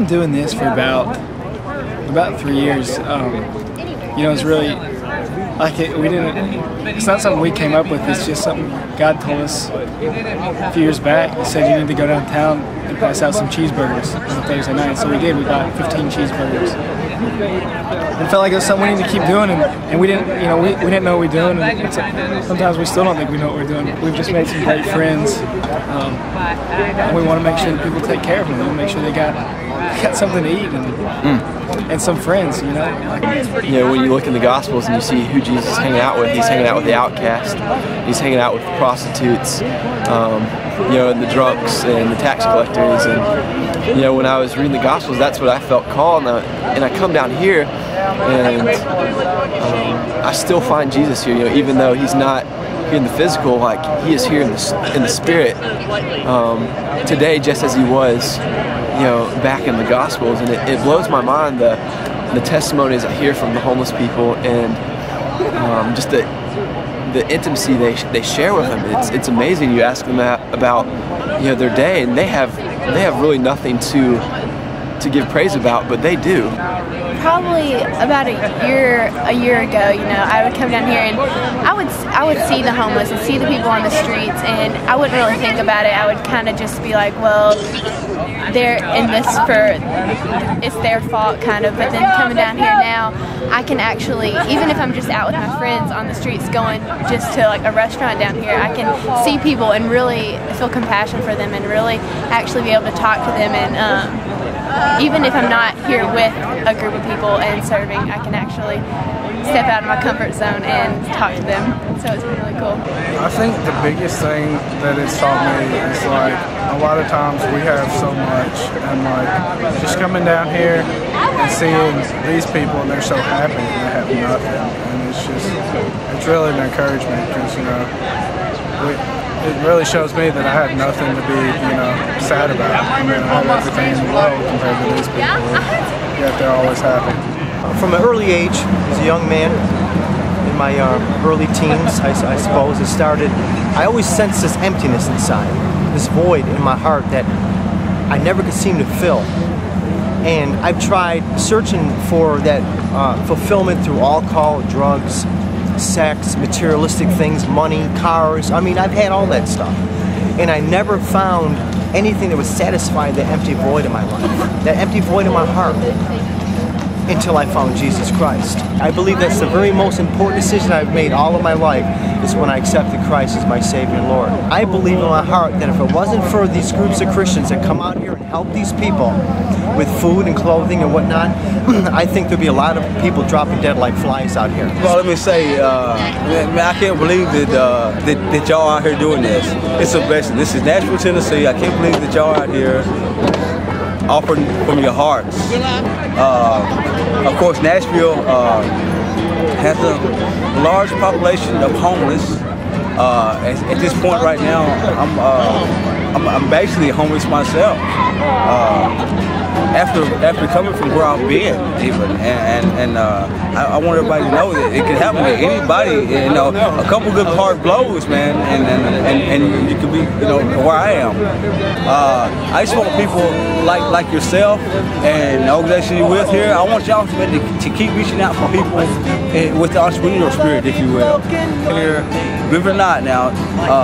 been doing this for about 3 years. You know, it's really like it's not something we came up with. It's just something God told us a few years back. He said you need to go downtown and pass out some cheeseburgers on Thursday night. So we did. We bought 15 cheeseburgers. It felt like it was something we need to keep doing, and we didn't, you know, we didn't know what we were doing. And sometimes we still don't think we know what we're doing. We've just made some great friends, and we want to make sure that people take care of them. We want to make sure they got something to eat and some friends, you know. You know, when you look in the Gospels and you see who Jesus is hanging out with, he's hanging out with the outcast, he's hanging out with the prostitutes, you know, and the drunks and the tax collectors. And you know, when I was reading the Gospels, that's what I felt called. And I come down here, and I still find Jesus here. You know, even though he's not here in the physical, like he is here in the spirit today, just as he was, you know, back in the Gospels. And it blows my mind the testimonies I hear from the homeless people, and just the intimacy they share with him. It's amazing. You ask them about, you know, their day, and they have really nothing to give praise about, but they do. Probably about a year ago, you know, I would come down here and I would see the homeless and see the people on the streets, and I wouldn't really think about it. I would kind of just be like, well, they're in this it's their fault, kind of. But then coming down here now, I can actually, even if I'm just out with my friends on the streets going just to like a restaurant down here, I can see people and really feel compassion for them and really actually be able to talk to them. And even if I'm not here with a group of people and serving, I can actually step out of my comfort zone and talk to them. So it's been really cool. I think the biggest thing that it's taught me is like a lot of times we have so much, and like just coming down here and seeing these people and they're so happy and they have nothing, and it's really an encouragement, because you know it really shows me that I have nothing to be, you know, sad about. I mean, I have everything in the world compared to these people, yet they're always happy. From an early age, as a young man, in my early teens, I suppose, it started, I always sensed this emptiness inside, this void in my heart that I never could seem to fill. And I've tried searching for that fulfillment through alcohol, drugs, sex, materialistic things, money, cars. I mean, I've had all that stuff. And I never found anything that would satisfy the empty void in my life, that empty void in my heart, until I found Jesus Christ. I believe that's the very most important decision I've made all of my life, is when I accepted Christ as my Savior and Lord. I believe in my heart that if it wasn't for these groups of Christians that come out here and help these people with food and clothing and whatnot, I think there'd be a lot of people dropping dead like flies out here. Well, let me say, man, I can't believe that y'all out here doing this. It's a blessing. This is Nashville, Tennessee. I can't believe that y'all out here offering from your hearts. Of course, Nashville has a large population of homeless. At this point right now, I'm basically homeless myself. After coming from where I've been, even, and I want everybody to know that it can happen to anybody. You know, a couple good hard blows, man, and you can be, you know, where I am. I just want people like yourself and the organization you're with here. I want y'all to keep reaching out for people with the entrepreneurial spirit, if you will. Here, believe it or not, now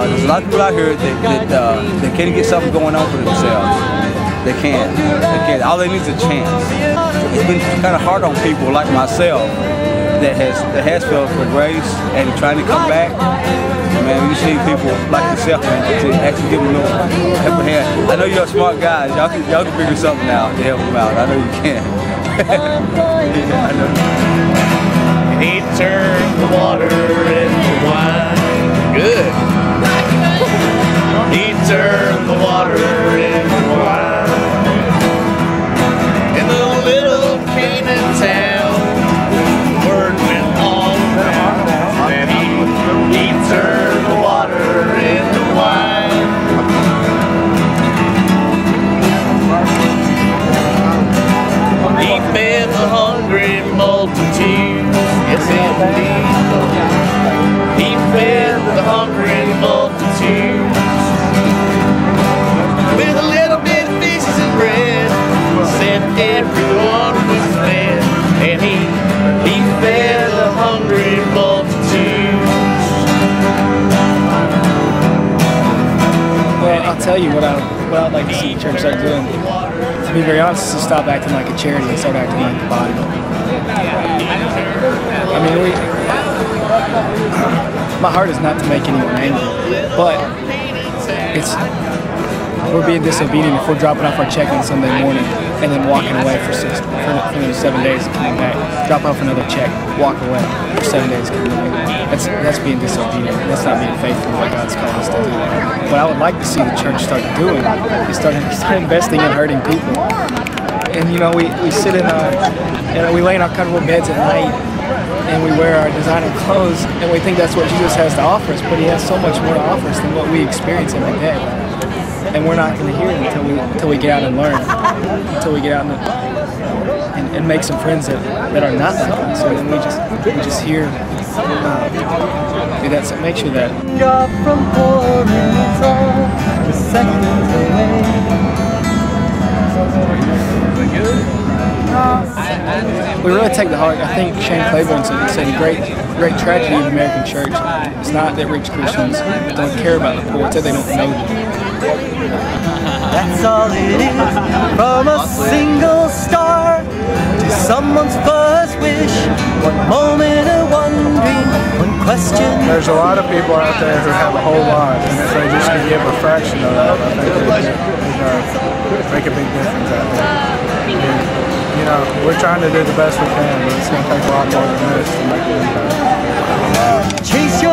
there's a lot of people out here that can't get something going on for themselves. They can't. All they need is a chance. It's been kind of hard on people like myself that has felt for grace and trying to come back. Man, we just need people like yourself, man, to actually give them a little help a hand. I know you're a smart guy. Y'all can figure something out to help them out. I know you can. I know. He turned the water into wine. Good. He turned the water into wine. In the little Canaan town, word went all around that he turned the water into wine. He fed the hungry multitudes. Yes, indeed. He fed the hungry multitudes with a little bit of fishes and bread. Said, tell you what I'd like to see the church start doing. To be very honest, is to stop acting like a charity and start acting like the body. I mean, my heart is not to make anyone angry, but we're being disobedient if we're dropping off our check on Sunday morning and then walking away for 7 days and coming back. Drop off another check, walk away for 7 days, coming back. That's being disobedient. That's not being faithful to what God's called us to do. What I would like to see the church start doing is start investing in hurting people. And you know, we sit in we lay in our comfortable beds at night and we wear our designer clothes and we think that's what Jesus has to offer us, but he has so much more to offer us than what we experience every day. And we're not going to hear it until we get out and learn, until we get out and make some friends that are not like us. So then we just hear that. Make sure that. Drop from pouring salt the seconds away. We really take to heart. I think Shane Claiborne said a great tragedy of the American church is not that rich Christians don't care about the poor, it's that they don't know them. That's all it is, from a single star to someone's first wish, one moment of wondering, one question. There's a lot of people out there who have a whole lot, and if they just could give a fraction of that, I think it would make a big difference out there. And, you know, we're trying to do the best we can, but it's going to take a lot more than this to make an impact. Chase your